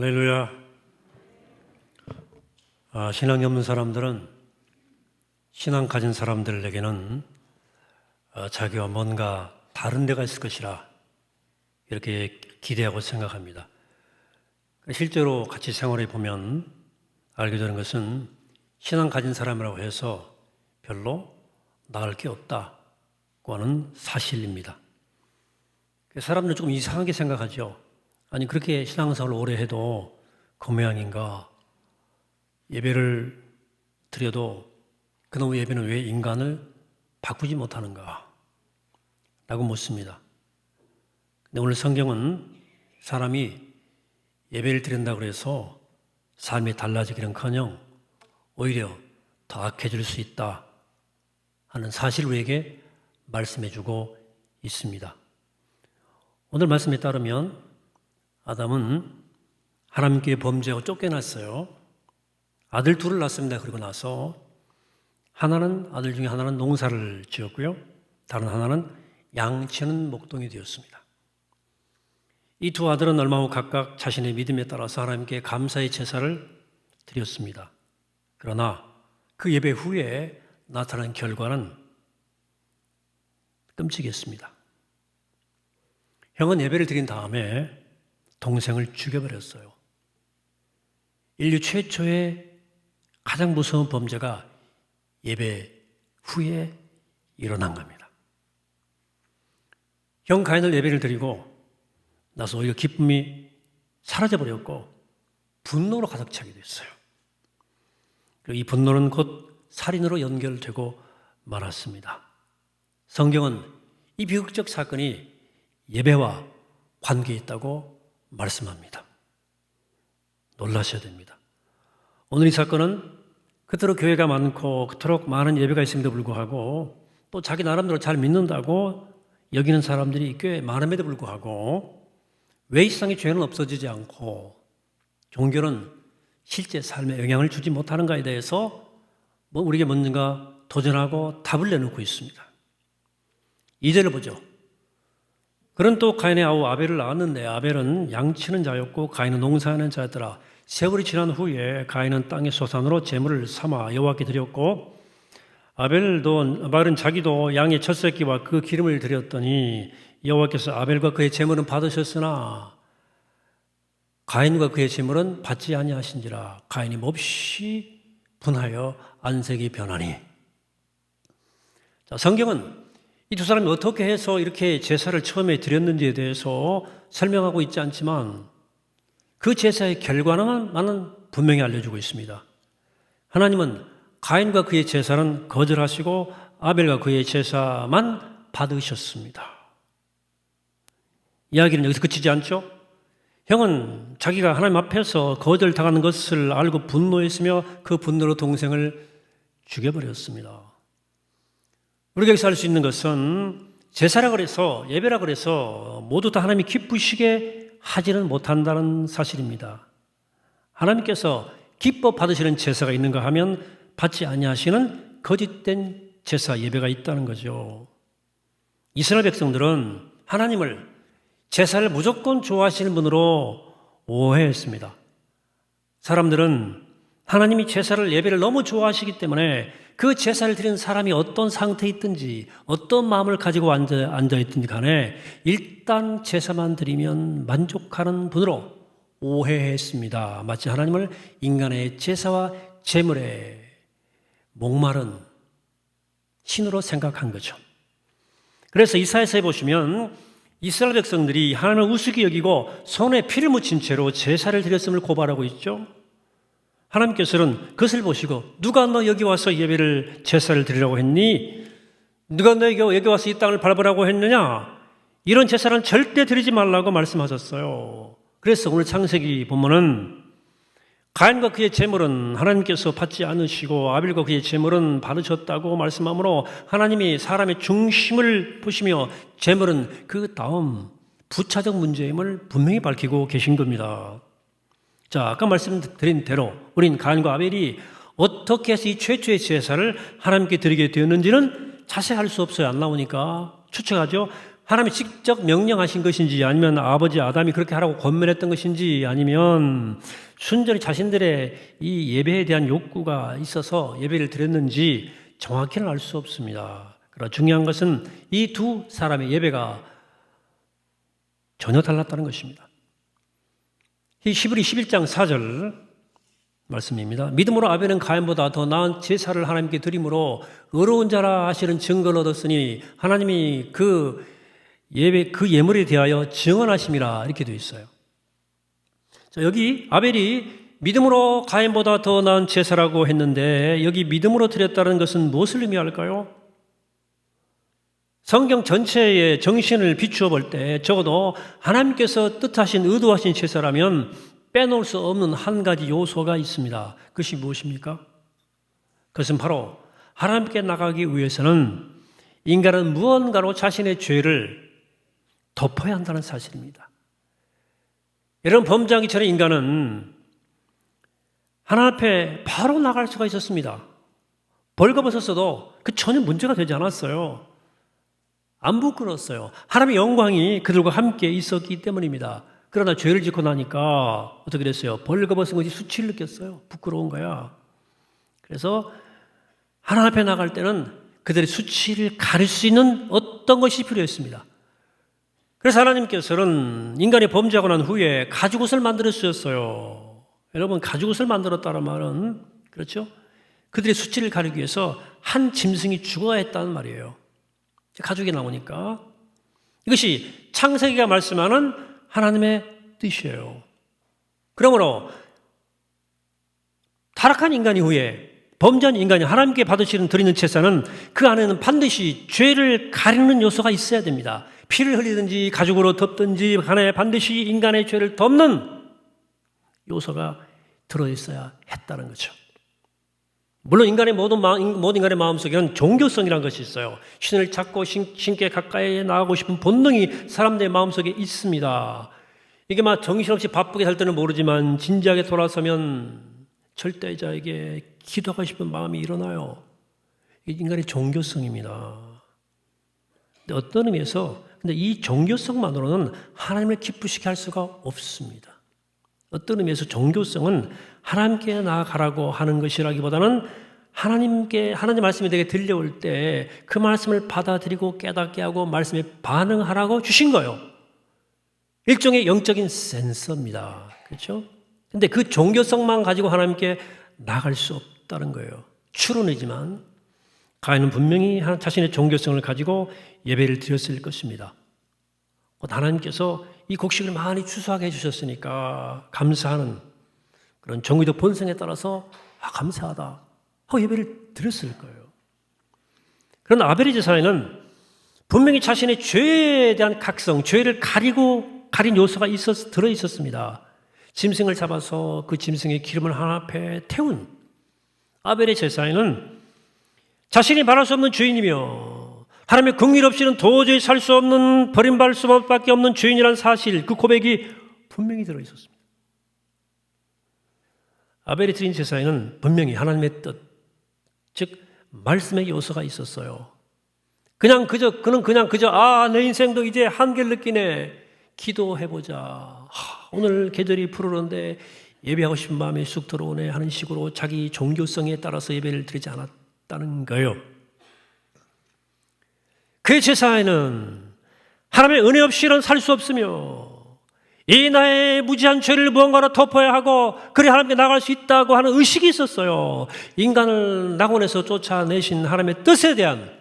할렐루야. 신앙이 없는 사람들은 신앙 가진 사람들에게는 자기와 뭔가 다른 데가 있을 것이라 이렇게 기대하고 생각합니다. 실제로 같이 생활해 보면 알게 되는 것은 신앙 가진 사람이라고 해서 별로 나을 게 없다고 하는 사실입니다. 사람들은 조금 이상하게 생각하죠. 아니 그렇게 신앙생활을 오래 해도 그 모양인가? 예배를 드려도 그놈의 예배는 왜 인간을 바꾸지 못하는가? 라고 묻습니다. 근데 오늘 성경은 사람이 예배를 드린다고 해서 삶이 달라지기는커녕 오히려 더 악해질 수 있다 하는 사실을 우리에게 말씀해주고 있습니다. 오늘 말씀에 따르면 아담은 하나님께 범죄하고 쫓겨났어요. 아들 둘을 낳습니다. 그리고 나서 아들 중에 하나는 농사를 지었고요. 다른 하나는 양치는 목동이 되었습니다. 이 두 아들은 얼마 후 각각 자신의 믿음에 따라서 하나님께 감사의 제사를 드렸습니다. 그러나 그 예배 후에 나타난 결과는 끔찍했습니다. 형은 예배를 드린 다음에 동생을 죽여버렸어요. 인류 최초의 가장 무서운 범죄가 예배 후에 일어난 겁니다. 형 가인을 예배를 드리고 나서 오히려 기쁨이 사라져버렸고 분노로 가득 차게 됐어요. 그리고 이 분노는 곧 살인으로 연결되고 말았습니다. 성경은 이 비극적 사건이 예배와 관계에 있다고 말씀합니다. 놀라셔야 됩니다. 오늘 이 사건은 그토록 교회가 많고 그토록 많은 예배가 있음에도 불구하고 또 자기 나름대로 잘 믿는다고 여기는 사람들이 꽤 많음에도 불구하고 왜 이 세상에 죄는 없어지지 않고 종교는 실제 삶에 영향을 주지 못하는가에 대해서 우리에게 뭔가 도전하고 답을 내놓고 있습니다. 2절을 보죠. 그는 또 가인의 아우 아벨을 낳았는데 아벨은 양치는 자였고 가인은 농사하는 자였더라. 세월이 지난 후에 가인은 땅의 소산으로 제물을 삼아 여호와께 드렸고 아벨은 자기도 양의 첫 새끼와 그 기름을 드렸더니 여호와께서 아벨과 그의 제물은 받으셨으나 가인과 그의 제물은 받지 아니하신지라. 가인이 몹시 분하여 안색이 변하니. 자, 성경은 이 두 사람이 어떻게 해서 이렇게 제사를 처음에 드렸는지에 대해서 설명하고 있지 않지만 그 제사의 결과는 분명히 알려주고 있습니다. 하나님은 가인과 그의 제사는 거절하시고 아벨과 그의 제사만 받으셨습니다. 이야기는 여기서 그치지 않죠? 형은 자기가 하나님 앞에서 거절당하는 것을 알고 분노했으며 그 분노로 동생을 죽여버렸습니다. 우리가 여기서 알 수 있는 것은 제사라 그래서 예배라 그래서 모두 다 하나님이 기쁘시게 하지는 못한다는 사실입니다. 하나님께서 기뻐 받으시는 제사가 있는가 하면 받지 아니하시는 거짓된 제사 예배가 있다는 거죠. 이스라엘 백성들은 하나님을 제사를 무조건 좋아하시는 분으로 오해했습니다. 사람들은 하나님이 제사를 예배를 너무 좋아하시기 때문에 그 제사를 드리는 사람이 어떤 상태에 있든지 어떤 마음을 가지고 앉아있든지 간에 일단 제사만 드리면 만족하는 분으로 오해했습니다. 마치 하나님을 인간의 제사와 제물에 목마른 신으로 생각한 거죠. 그래서 이사야서에 보시면 이스라엘 백성들이 하나님을 우습게 여기고 손에 피를 묻힌 채로 제사를 드렸음을 고발하고 있죠. 하나님께서는 그것을 보시고 누가 너 여기 와서 예배를 제사를 드리라고 했니? 누가 너에게 여기 와서 이 땅을 밟으라고 했느냐? 이런 제사는 절대 드리지 말라고 말씀하셨어요. 그래서 오늘 창세기 보면은 가인과 그의 제물은 하나님께서 받지 않으시고 아벨과 그의 제물은 받으셨다고 말씀하므로 하나님이 사람의 중심을 보시며 제물은 그 다음 부차적 문제임을 분명히 밝히고 계신 겁니다. 자, 아까 말씀드린 대로 우린 가인과 아벨이 어떻게 해서 이 최초의 제사를 하나님께 드리게 되었는지는 자세히 알 수 없어요. 안 나오니까 추측하죠. 하나님이 직접 명령하신 것인지 아니면 아버지 아담이 그렇게 하라고 권면했던 것인지 아니면 순전히 자신들의 이 예배에 대한 욕구가 있어서 예배를 드렸는지 정확히는 알 수 없습니다. 그러나 중요한 것은 이 두 사람의 예배가 전혀 달랐다는 것입니다. 이 히브리 11장 4절 말씀입니다. 믿음으로 아벨은 가인보다 더 나은 제사를 하나님께 드림으로 의로운 자라 하시는 증거를 얻었으니 하나님이 그 예물에 대하여 증언하심이라 이렇게 되어 있어요. 자, 여기 아벨이 믿음으로 가인보다 더 나은 제사라고 했는데 여기 믿음으로 드렸다는 것은 무엇을 의미할까요? 성경 전체의 정신을 비추어 볼 때 적어도 하나님께서 뜻하신 의도하신 제사라면 빼놓을 수 없는 한 가지 요소가 있습니다. 그것이 무엇입니까? 그것은 바로 하나님께 나가기 위해서는 인간은 무언가로 자신의 죄를 덮어야 한다는 사실입니다. 이런 범죄하기 전에 인간은 하나님 앞에 바로 나갈 수가 있었습니다. 벌거벗었어도 그 전혀 문제가 되지 않았어요. 안 부끄러웠어요. 하나님의 영광이 그들과 함께 있었기 때문입니다. 그러나 죄를 짓고 나니까 어떻게 됐어요? 벌거벗은 것이 수치를 느꼈어요. 부끄러운 거야. 그래서 하나님 앞에 나갈 때는 그들의 수치를 가릴 수 있는 어떤 것이 필요했습니다. 그래서 하나님께서는 인간이 범죄하고 난 후에 가죽옷을 만들어 주셨어요. 여러분, 가죽옷을 만들었다는 말은 그렇죠? 그들의 수치를 가리기 위해서 한 짐승이 죽어야 했다는 말이에요. 가죽이 나오니까. 이것이 창세기가 말씀하는 하나님의 뜻이에요. 그러므로 타락한 인간 이후에 범죄한 인간이 하나님께 받으시는 드리는 제사는 그 안에는 반드시 죄를 가리는 요소가 있어야 됩니다. 피를 흘리든지 가죽으로 덮든지 간에 반드시 인간의 죄를 덮는 요소가 들어있어야 했다는 거죠. 물론 인간의 모든 인간의 마음속에는 종교성이라는 것이 있어요. 신을 찾고 신께 가까이 나가고 싶은 본능이 사람들의 마음속에 있습니다. 이게 막 정신없이 바쁘게 살 때는 모르지만 진지하게 돌아서면 절대자에게 기도하고 싶은 마음이 일어나요. 이게 인간의 종교성입니다. 근데 어떤 의미에서 이 종교성만으로는 하나님을 기쁘시게 할 수가 없습니다. 어떤 의미에서 종교성은 하나님께 나아가라고 하는 것이라기보다는 하나님 말씀이 내게 들려올 때 그 말씀을 받아들이고 깨닫게 하고 말씀에 반응하라고 주신 거예요. 일종의 영적인 센서입니다. 그렇죠? 근데 그 종교성만 가지고 하나님께 나갈 수 없다는 거예요. 추론이지만 가인은 분명히 자신의 종교성을 가지고 예배를 드렸을 것입니다. 하나님께서 이 곡식을 많이 추수하게 해주셨으니까 감사하는 그런 정의적 본성에 따라서 감사하다 하고 예배를 드렸을 거예요. 그러나 아벨의 제사에는 분명히 자신의 죄에 대한 각성, 죄를 가린 요소가 들어있었습니다. 짐승을 잡아서 그 짐승의 기름을 하나 앞에 태운 아벨의 제사에는 자신이 바랄 수 없는 죄인이며 하나님의 긍휼 없이는 도저히 살 수 없는 버림받을 수밖에 없는 죄인이라는 사실, 그 고백이 분명히 들어있었습니다. 아벨이 드린 제사에는 분명히 하나님의 뜻, 즉 말씀의 요소가 있었어요. 그는 그저 내 인생도 이제 한계를 느끼네. 기도해보자. 오늘 계절이 푸르른데 예배하고 싶은 마음이 쑥 들어오네 하는 식으로 자기 종교성에 따라서 예배를 드리지 않았다는 거예요. 그의 제사에는 하나님의 은혜 없이는 살 수 없으며 이 나의 무지한 죄를 무언가로 덮어야 하고 그래 하나님께 나갈 수 있다고 하는 의식이 있었어요. 인간을 낙원에서 쫓아내신 하나님의 뜻에 대한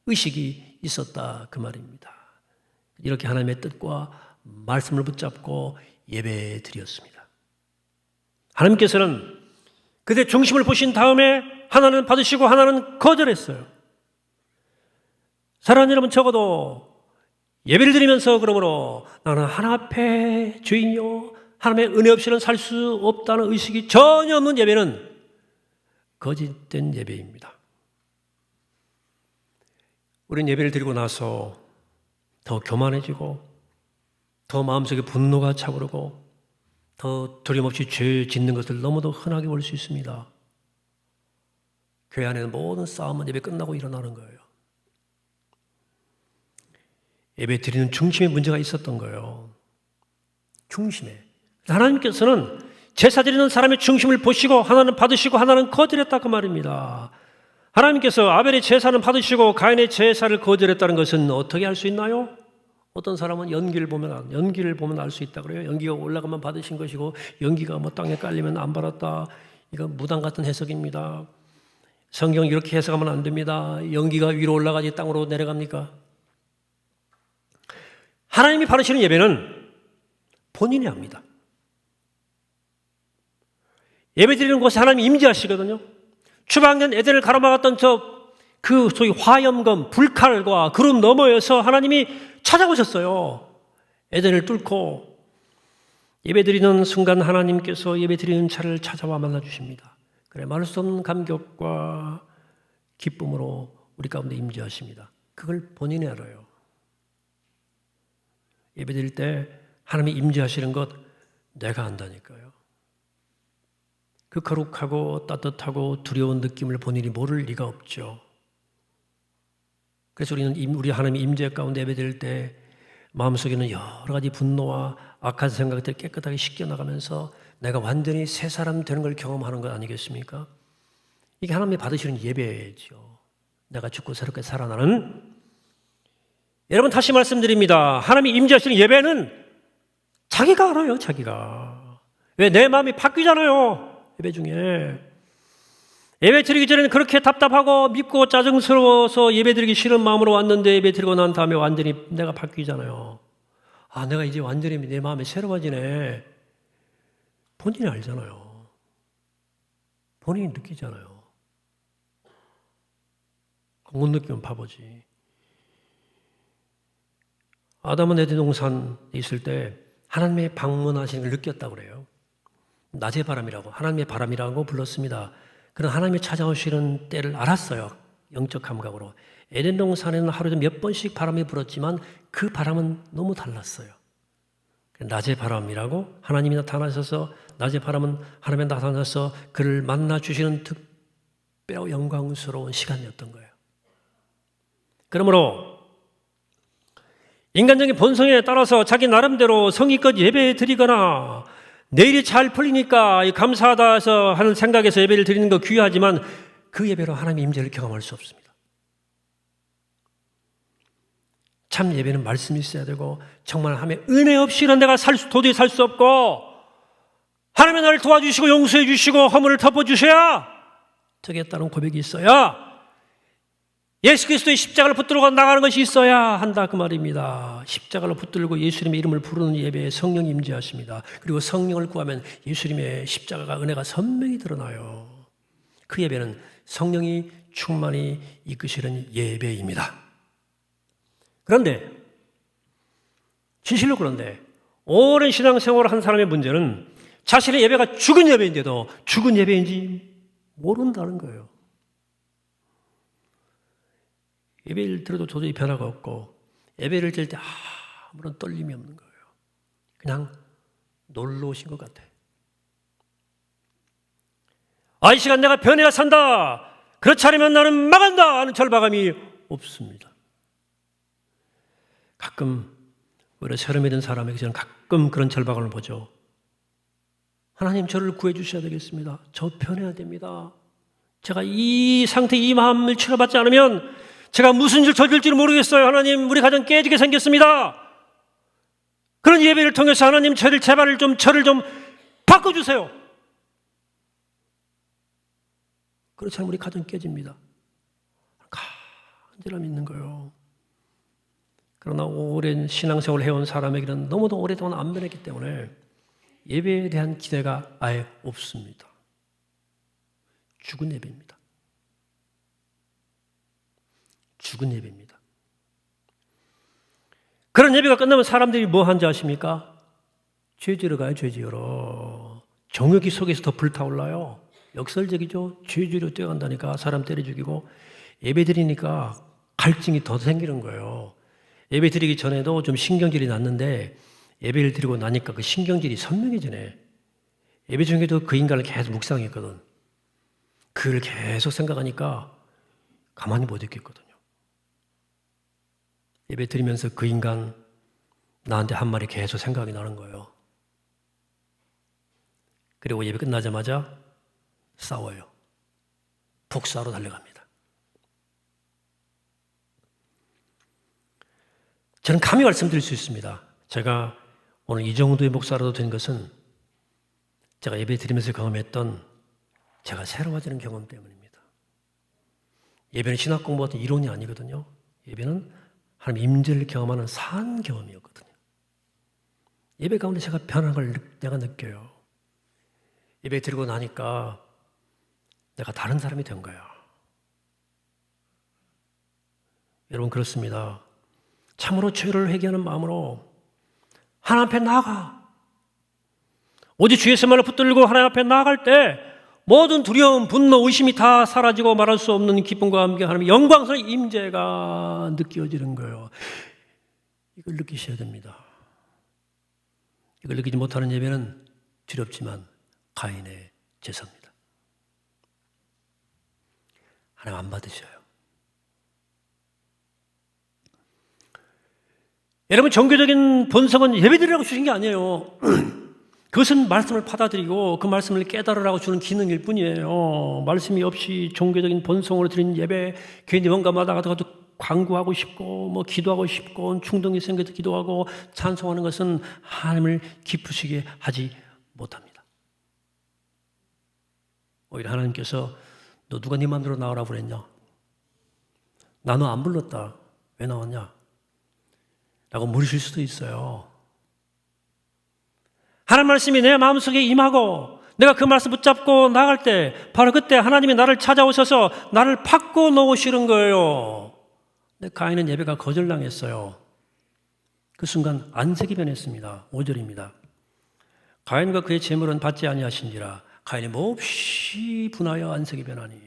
의식이 있었다 그 말입니다. 이렇게 하나님의 뜻과 말씀을 붙잡고 예배 드렸습니다. 하나님께서는 그들의 중심을 보신 다음에 하나는 받으시고 하나는 거절했어요. 사랑하는 여러분, 적어도 예배를 드리면서 그러므로 나는 하나님 앞에 죄인이요 하나님의 은혜 없이는 살 수 없다는 의식이 전혀 없는 예배는 거짓된 예배입니다. 우리는 예배를 드리고 나서 더 교만해지고 더 마음속에 분노가 차오르고 더 두려움없이 죄 짓는 것을 너무도 흔하게 볼 수 있습니다. 교회 안에는 모든 싸움은 예배 끝나고 일어나는 거예요. 예배 드리는 중심에 문제가 있었던 거예요. 중심에. 하나님께서는 제사 드리는 사람의 중심을 보시고 하나는 받으시고 하나는 거절했다 그 말입니다. 하나님께서 아벨의 제사는 받으시고 가인의 제사를 거절했다는 것은 어떻게 알 수 있나요? 어떤 사람은 연기를 보면 알 수 있다 그래요. 연기가 올라가면 받으신 것이고 연기가 뭐 땅에 깔리면 안 받았다. 이건 무당 같은 해석입니다. 성경 이렇게 해석하면 안 됩니다. 연기가 위로 올라가지 땅으로 내려갑니까? 하나님이 받으시는 예배는 본인이 합니다. 예배 드리는 곳에 하나님이 임재하시거든요. 추방된 에덴을 가로막았던 그 소위 화염검, 불칼과 구름 너머에서 하나님이 찾아오셨어요. 에덴을 뚫고 예배 드리는 순간 하나님께서 예배 드리는 자를 찾아와 만나주십니다. 그래, 말할 수 없는 감격과 기쁨으로 우리 가운데 임재하십니다. 그걸 본인이 알아요. 예배 드릴 때 하나님이 임재하시는 것 내가 안다니까요. 그 거룩하고 따뜻하고 두려운 느낌을 본인이 모를 리가 없죠. 그래서 우리 하나님의 임재 가운데 예배드릴 때 마음속에는 여러 가지 분노와 악한 생각들이 깨끗하게 씻겨나가면서 내가 완전히 새 사람 되는 걸 경험하는 것 아니겠습니까? 이게 하나님이 받으시는 예배죠. 내가 죽고 새롭게 살아나는. 여러분 다시 말씀드립니다. 하나님이 임재하시는 예배는 자기가 알아요. 자기가. 왜? 내 마음이 바뀌잖아요. 예배 중에. 예배 드리기 전에는 그렇게 답답하고 밉고 짜증스러워서 예배 드리기 싫은 마음으로 왔는데 예배 드리고 난 다음에 완전히 내가 바뀌잖아요. 아, 내가 이제 완전히 내 마음이 새로워지네. 본인이 알잖아요. 본인이 느끼잖아요. 못 느끼면 바보지. 아담은 에덴 동산에 있을 때 하나님의 방문하시는 걸 느꼈다고 그래요. 낮의 바람이라고, 하나님의 바람이라고 불렀습니다. 그런 하나님이 찾아오시는 때를 알았어요. 영적 감각으로. 에덴 동산에는 하루에 몇 번씩 바람이 불었지만 그 바람은 너무 달랐어요. 낮의 바람이라고 하나님이 나타나셔서 낮의 바람은 하나님이 나타나셔서 그를 만나주시는 특별하고 영광스러운 시간이었던 거예요. 그러므로 인간적인 본성에 따라서 자기 나름대로 성의껏 예배 드리거나 내일이 잘 풀리니까 감사하다 해서 하는 생각에서 예배를 드리는 거 귀하지만 그 예배로 하나님의 임재를 경험할 수 없습니다. 참 예배는 말씀이 있어야 되고 정말 하나님의 은혜 없이는 내가 도저히 살 수 없고 하나님의 나를 도와주시고 용서해 주시고 허물을 덮어주셔야 되겠다는 고백이 있어야 예수 그리스도의 십자가를 붙들고 나가는 것이 있어야 한다 그 말입니다. 십자가를 붙들고 예수님의 이름을 부르는 예배에 성령이 임재하십니다. 그리고 성령을 구하면 예수님의 십자가가 은혜가 선명히 드러나요. 그 예배는 성령이 충만히 이끄시는 예배입니다. 그런데 진실로 그런데 오랜 신앙생활을 한 사람의 문제는 자신의 예배가 죽은 예배인데도 죽은 예배인지 모른다는 거예요. 예배를 들어도 도저히 변화가 없고 예배를 드릴 때 아무런 떨림이 없는 거예요. 그냥 놀러 오신 것 같아. 이 시간 내가 변해야 산다. 그렇지 않으면 나는 망한다 하는 절박함이 없습니다. 가끔 우리 새로 믿은 사람에게 저는 가끔 그런 절박함을 보죠. 하나님 저를 구해 주셔야 되겠습니다. 저 변해야 됩니다. 제가 이 상태 이 마음을 치료받지 않으면 제가 무슨 일 저질지를 모르겠어요. 하나님 우리 가정 깨지게 생겼습니다. 그런 예배를 통해서 하나님 저를 좀 바꿔주세요. 그렇지 않으면 우리 가정 깨집니다. 간절함이 있는 거예요. 그러나 오랜 신앙생활을 해온 사람에게는 너무도 오랫동안 안 변했기 때문에 예배에 대한 기대가 아예 없습니다. 죽은 예배입니다. 죽은 예배입니다. 그런 예배가 끝나면 사람들이 뭐 하는지 아십니까? 죄 지으러 가요. 죄 지으러. 정욕이 속에서 더 불타올라요. 역설적이죠. 죄 지으러 뛰어간다니까 사람 때려 죽이고 예배 드리니까 갈증이 더 생기는 거예요. 예배 드리기 전에도 좀 신경질이 났는데 예배를 드리고 나니까 그 신경질이 선명해지네. 예배 중에도 그 인간을 계속 묵상했거든. 그를 계속 생각하니까 가만히 못 있겠거든요. 예배 드리면서 그 인간 나한테 한 말이 계속 생각이 나는 거예요. 그리고 예배 끝나자마자 싸워요. 복수하러 달려갑니다. 저는 감히 말씀드릴 수 있습니다. 제가 오늘 이 정도의 목사라도 된 것은 제가 예배 드리면서 경험했던 제가 새로워지는 경험 때문입니다. 예배는 신학 공부 같은 이론이 아니거든요. 예배는 하나님 임재를 경험하는 산 경험이었거든요. 예배 가운데 제가 변한 걸 내가 느껴요. 예배 드리고 나니까 내가 다른 사람이 된 거야. 여러분 그렇습니다. 참으로 죄를 회개하는 마음으로 하나님 앞에 나아가. 오직 주의 말을 붙들고 하나님 앞에 나아갈 때 모든 두려움, 분노, 의심이 다 사라지고 말할 수 없는 기쁨과 함께 하나님의 영광스러운 임재가 느껴지는 거예요. 이걸 느끼셔야 됩니다. 이걸 느끼지 못하는 예배는 두렵지만 가인의 제사입니다. 하나님 안 받으셔요. 여러분 종교적인 본성은 예배드리라고 주신 게 아니에요. 그것은 말씀을 받아들이고 그 말씀을 깨달으라고 주는 기능일 뿐이에요. 말씀이 없이 종교적인 본성으로 드린 예배, 괜히 뭔가 마다가도 광고하고 싶고 뭐 기도하고 싶고 충동이 생겨서 기도하고 찬송하는 것은 하나님을 기쁘시게 하지 못합니다. 오히려 하나님께서 너 누가 네 마음대로 나오라고 그랬냐? 나 너 안 불렀다. 왜 나왔냐? 라고 물으실 수도 있어요. 하나님 말씀이 내 마음속에 임하고 내가 그 말씀 붙잡고 나갈 때 바로 그때 하나님이 나를 찾아오셔서 나를 바꿔 놓으시는 거예요. 근데 가인은 예배가 거절당했어요. 그 순간 안색이 변했습니다. 5절입니다. 가인과 그의 재물은 받지 아니하신지라 가인이 몹시 분하여 안색이 변하니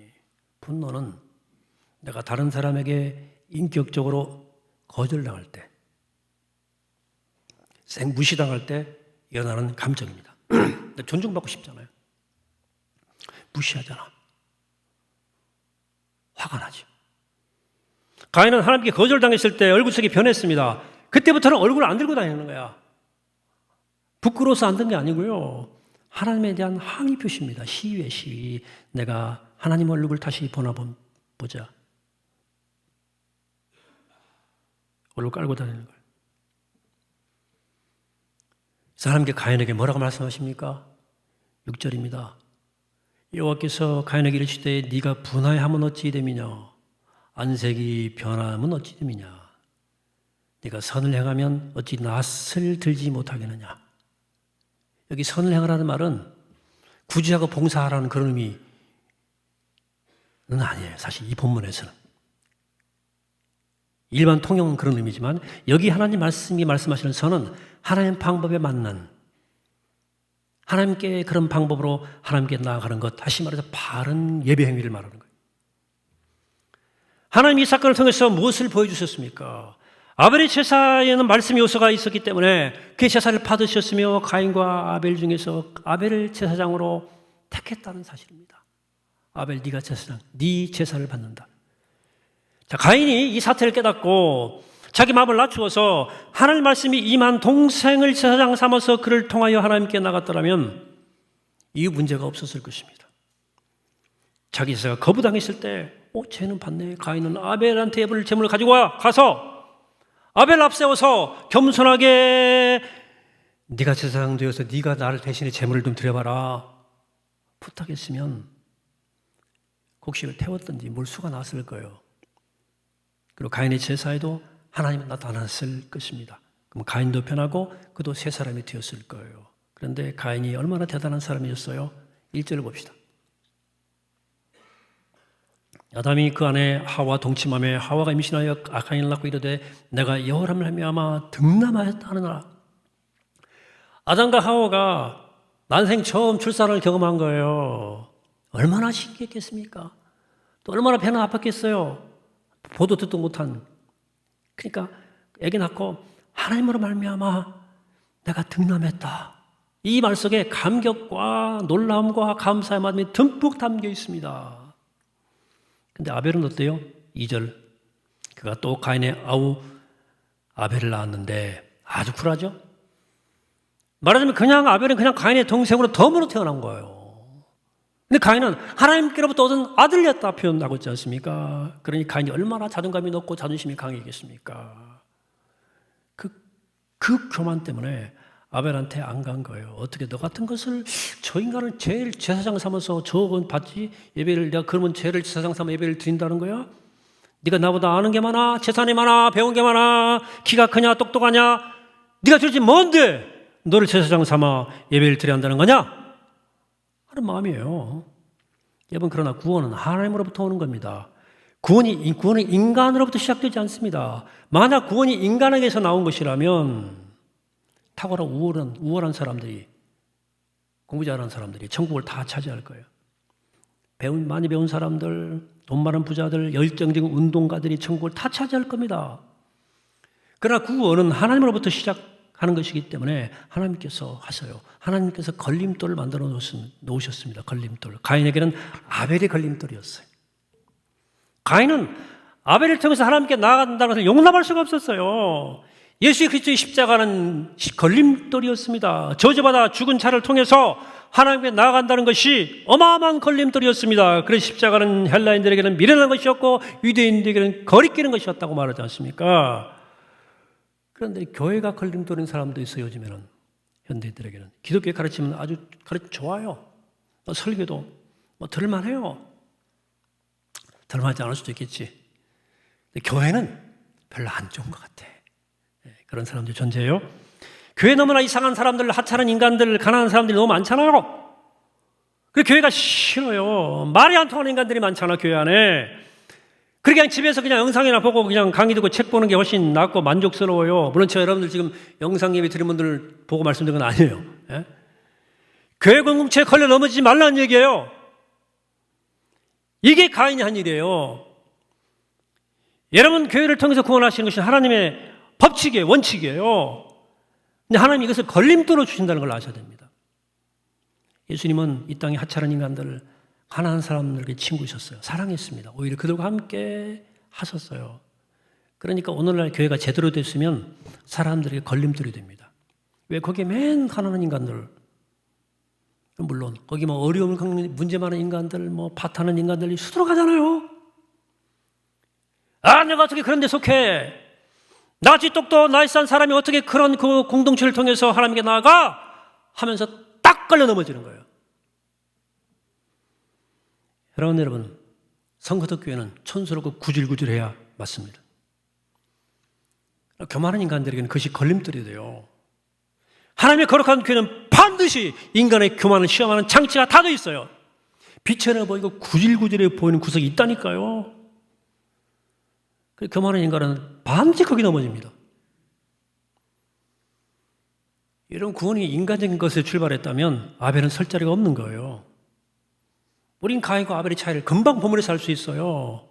분노는 내가 다른 사람에게 인격적으로 거절당할 때 무시당할 때 일어나는 감정입니다. 존중받고 싶잖아요. 무시하잖아. 화가 나죠. 가인은 하나님께 거절당했을 때 얼굴색이 변했습니다. 그때부터는 얼굴을 안 들고 다니는 거야. 부끄러워서 안 든 게 아니고요. 하나님에 대한 항의 표시입니다. 시위에 시위. 내가 하나님 얼굴을 다시 보자. 얼굴 깔고 다니는 거예요. 하나님께 가인에게 뭐라고 말씀하십니까? 6절입니다. 여호와께서 가인에게 이르시되 네가 분하여하면 어찌 됨이냐? 안색이 변하면 어찌 됨이냐? 네가 선을 행하면 어찌 낯을 들지 못하겠느냐? 여기 선을 행하라는 말은 구제하고 봉사하라는 그런 의미는 아니에요. 사실 이 본문에서는. 일반 통용은 그런 의미지만 여기 하나님 말씀이 말씀하시는 선은 하나님 방법에 맞는 하나님께 그런 방법으로 하나님께 나아가는 것, 다시 말해서 바른 예배 행위를 말하는 거예요. 하나님 이 사건을 통해서 무엇을 보여주셨습니까? 아벨의 제사에는 말씀 요소가 있었기 때문에 그 제사를 받으셨으며 가인과 아벨 중에서 아벨을 제사장으로 택했다는 사실입니다. 아벨 네가 제사장, 네 제사를 받는다. 자, 가인이 이 사태를 깨닫고 자기 마음을 낮추어서 하나님 말씀이 임한 동생을 제사장 삼아서 그를 통하여 하나님께 나갔더라면 이 문제가 없었을 것입니다. 자기 제사가 거부당했을 때 쟤는 받네. 가인은 아벨한테 예불 제물을 가지고 가서 아벨 앞세워서 겸손하게 네가 제사장 되어서 네가 나를 대신에 제물을 좀 드려봐라 부탁했으면 곡식을 태웠든지 물수가 났을 거예요. 그리고 가인의 제사에도 하나님은 나타났을 것입니다. 그럼 가인도 변하고 그도 새 사람이 되었을 거예요. 그런데 가인이 얼마나 대단한 사람이었어요? 1절을 봅시다. 아담이 그 안에 하와 동침하며 하와가 임신하여 가인을 낳고 이르되 내가 여호와를 말미암아 등남하였다 하느니라. 아담과 하와가 난생 처음 출산을 경험한 거예요. 얼마나 신기했겠습니까? 또 얼마나 배는 아팠겠어요. 보도 듣도 못한. 그러니까 애기 낳고 하나님으로 말미암아 내가 등남했다. 이 말 속에 감격과 놀라움과 감사의 마음이 듬뿍 담겨 있습니다. 근데 아벨은 어때요? 2절. 그가 또 가인의 아우 아벨을 낳았는데 아주 쿨하죠? 말하자면 그냥 아벨은 그냥 가인의 동생으로 덤으로 태어난 거예요. 근데 가인은 하나님께로부터 얻은 아들이었다 표현하고 있지 않습니까? 그러니 가인이 얼마나 자존감이 높고 자존심이 강했겠습니까? 그 교만 때문에 아벨한테 안 간 거예요. 어떻게 너 같은 것을 저 인간을 제일 제사장 삼아서 저건 받지? 예배를 내가 그러면 죄를 제사장 삼아 예배를 드린다는 거야? 네가 나보다 아는 게 많아? 재산이 많아? 배운 게 많아? 키가 크냐? 똑똑하냐? 네가 도대체 뭔데 너를 제사장 삼아 예배를 드려야 한다는 거냐? 하는 마음이에요. 여러분, 그러나 구원은 하나님으로부터 오는 겁니다. 구원은 인간으로부터 시작되지 않습니다. 만약 구원이 인간에게서 나온 것이라면 탁월한 우월한 사람들이, 공부 잘하는 사람들이 천국을 다 차지할 거예요. 많이 배운 사람들, 돈 많은 부자들, 열정적인 운동가들이 천국을 다 차지할 겁니다. 그러나 구원은 하나님으로부터 시작하는 것이기 때문에 하나님께서 하세요. 하나님께서 걸림돌을 만들어 놓으셨습니다. 걸림돌. 가인에게는 아벨이 걸림돌이었어요. 가인은 아벨을 통해서 하나님께 나아간다는 것을 용납할 수가 없었어요. 예수 그리스도의 십자가는 걸림돌이었습니다. 저주받아 죽은 자를 통해서 하나님께 나아간다는 것이 어마어마한 걸림돌이었습니다. 그래서 십자가는 헬라인들에게는 미련한 것이었고 유대인들에게는 거리끼는 것이었다고 말하지 않습니까? 그런데 교회가 걸림돌인 사람도 있어요. 요즘에는 현대인들에게는 기독교의 가르침은 아주 좋아요. 설교도 들을만해요. 들을만하지 않을 수도 있겠지. 근데 교회는 별로 안 좋은 것 같아. 그런 사람들이 존재해요. 교회 너무나 이상한 사람들, 하찮은 인간들, 가난한 사람들이 너무 많잖아요. 그래서 교회가 싫어요. 말이 안 통하는 인간들이 많잖아, 교회 안에. 그냥 집에서 그냥 영상이나 보고 그냥 강의 듣고 책 보는 게 훨씬 낫고 만족스러워요. 물론 제가 여러분들 지금 영상 예배 드린 분들 보고 말씀드린 건 아니에요. 예? 교회 공동체에 걸려 넘어지지 말라는 얘기예요. 이게 가인이 한 일이에요. 여러분, 교회를 통해서 구원하시는 것이 하나님의 법칙이에요. 원칙이에요. 근데 하나님이 이것을 걸림돌로 주신다는 걸 아셔야 됩니다. 예수님은 이 땅의 하찮은 인간들을, 가난한 사람들에게 친구이셨어요. 사랑했습니다. 오히려 그들과 함께 하셨어요. 그러니까 오늘날 교회가 제대로 됐으면 사람들에게 걸림돌이 됩니다. 왜? 거기에 맨 가난한 인간들, 물론 거기 어려움 겪는 문제 많은 인간들, 파타는 인간들이 수두룩하잖아요. 내가 어떻게 그런 데 속해? 나같이 똑똑 나이스한 사람이 어떻게 그런 그 공동체를 통해서 하나님께 나아가? 하면서 딱 걸려 넘어지는 거예요. 여러분, 성거덕 교회는 촌스럽고 구질구질해야 맞습니다. 교만한 인간들에게는 그것이 걸림돌이 돼요. 하나님의 거룩한 교회는 반드시 인간의 교만을 시험하는 장치가 다 돼 있어요. 비천해 보이고 구질구질해 보이는 구석이 있다니까요. 교만한 인간은 반드시 거기 넘어집니다. 이런 구원이 인간적인 것에 출발했다면 아벨은 설 자리가 없는 거예요. 우린 가인과 아벨의 차이를 금방 버무려서 알 수 있어요.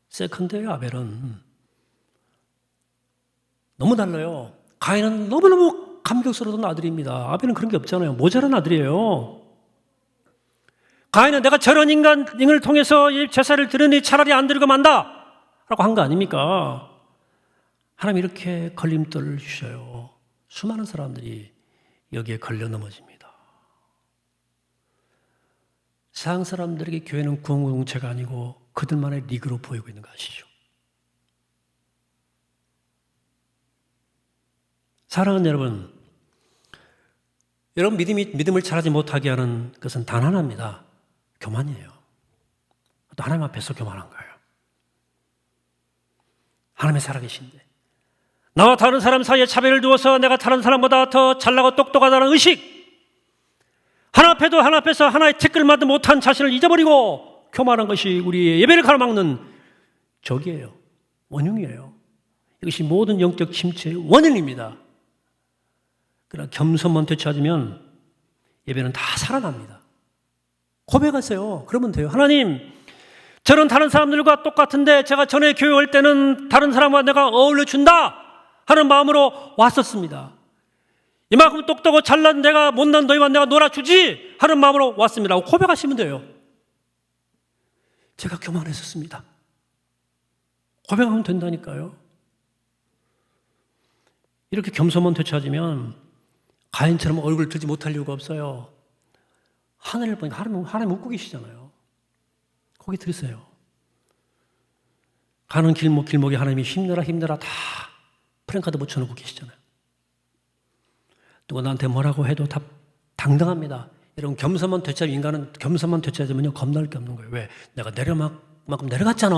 세컨드예요, 아벨은. 너무 달라요. 가인은 너무너무 감격스러운 아들입니다. 아벨은 그런 게 없잖아요. 모자란 아들이에요. 가인은 내가 저런 인간을 통해서 이 제사를 드리니 차라리 안 드리고 만다 라고 한 거 아닙니까? 하나님 이렇게 걸림돌을 주셔요. 수많은 사람들이 여기에 걸려 넘어집니다. 세상 사람들에게 교회는 구원 공동체가 아니고 그들만의 리그로 보이고 있는 거 아시죠? 사랑하는 여러분, 믿음을 잘하지 못하게 하는 것은 단 하나입니다. 교만이에요. 또 하나님 앞에서 교만한 거예요. 하나님이 살아계신데 나와 다른 사람 사이에 차별을 두어서 내가 다른 사람보다 더 잘나고 똑똑하다는 의식, 하나 앞에서 하나의 티끌만도 못한 자신을 잊어버리고 교만한 것이 우리의 예배를 가로막는 적이에요. 원흉이에요. 이것이 모든 영적 침체의 원인입니다. 그러나 겸손만 되찾으면 예배는 다 살아납니다. 고백하세요. 그러면 돼요. 하나님, 저는 다른 사람들과 똑같은데 제가 전에 교회 올 때는 다른 사람과 내가 어울려 준다 하는 마음으로 왔었습니다. 이만큼 똑똑하고 잘난 내가 못난 너희와 내가 놀아주지 하는 마음으로 왔습니다. 고백하시면 돼요. 제가 교만했었습니다. 고백하면 된다니까요. 이렇게 겸손만 되찾으면 가인처럼 얼굴 들지 못할 이유가 없어요. 하늘을 보니까 하나님 웃고 계시잖아요. 거기 들으세요. 가는 길목에 하나님이 힘내라 다 프랭카드 붙여놓고 계시잖아요. 누가 나한테 뭐라고 해도 다 당당합니다. 여러분, 겸손만 되찾으면, 인간은 겸손만 되찾으면요 겁날 게 없는 거예요. 왜? 내가 내려만큼 내려갔잖아.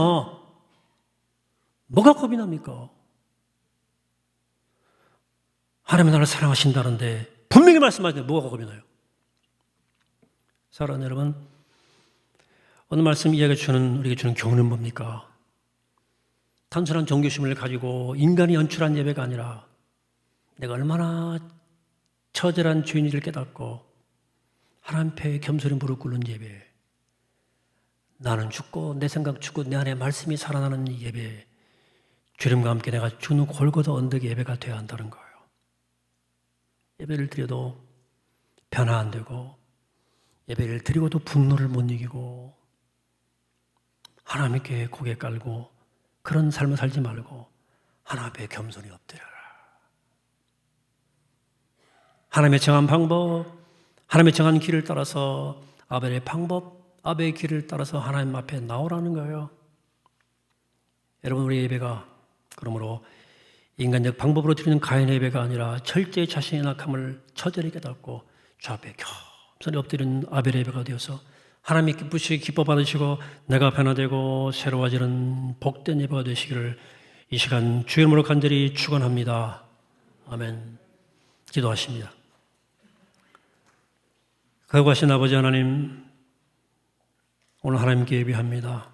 뭐가 겁이 납니까? 하나님은 나를 사랑하신다는데 분명히 말씀하시는데 뭐가 겁이 나요? 사랑하는 여러분, 오늘 말씀 우리에게 주는 교훈은 뭡니까? 단순한 종교심을 가지고 인간이 연출한 예배가 아니라 내가 얼마나 처절한 죄인을 깨닫고 하나님 앞에 겸손히 무릎 꿇는 예배, 나는 죽고 내 생각 죽고 내 안에 말씀이 살아나는 예배, 주님과 함께 내가 죽는 골고다 언덕의 예배가 되어야 한다는 거예요. 예배를 드려도 변화 안 되고, 예배를 드리고도 분노를 못 이기고, 하나님께 고개 깔고 그런 삶을 살지 말고 하나님 앞에 겸손히 엎드려라. 하나님의 정한 방법, 하나님의 정한 길을 따라서 아벨의 방법, 아벨의 길을 따라서 하나님 앞에 나오라는 거예요. 여러분, 우리 예배가 그러므로 인간적 방법으로 드리는 가인의 예배가 아니라 철저히 자신의 약함을 처절히 깨닫고 주 앞에 겸손히 엎드리는 아벨의 예배가 되어서 하나님이 기쁘시고 기뻐 받으시고 내가 변화되고 새로워지는 복된 예배가 되시기를 이 시간 주의 이름으로 간절히 축원합니다. 아멘. 기도하십니다. 거룩하신 아버지 하나님, 오늘 하나님께 예배합니다.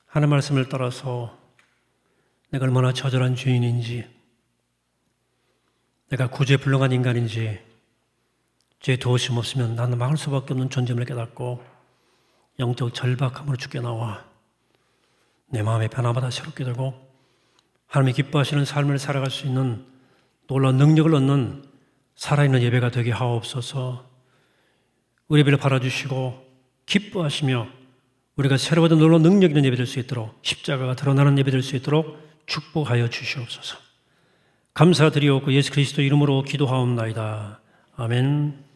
하나님 말씀을 따라서 내가 얼마나 처절한 죄인인지, 내가 구주에 불능한 인간인지, 죄 도우심 없으면 나는 망할 수밖에 없는 존재임을 깨닫고 영적 절박함으로 죽게 나와 내 마음에 변화마다 새롭게 되고 하나님이 기뻐하시는 삶을 살아갈 수 있는 놀라운 능력을 얻는 살아있는 예배가 되게 하옵소서. 우리 예배를 바라주시고 기뻐하시며 우리가 새로운 놀라운 능력 있는 예배 될 수 있도록, 십자가가 드러나는 예배 될 수 있도록 축복하여 주시옵소서. 감사드리옵고 예수 그리스도 이름으로 기도하옵나이다. 아멘.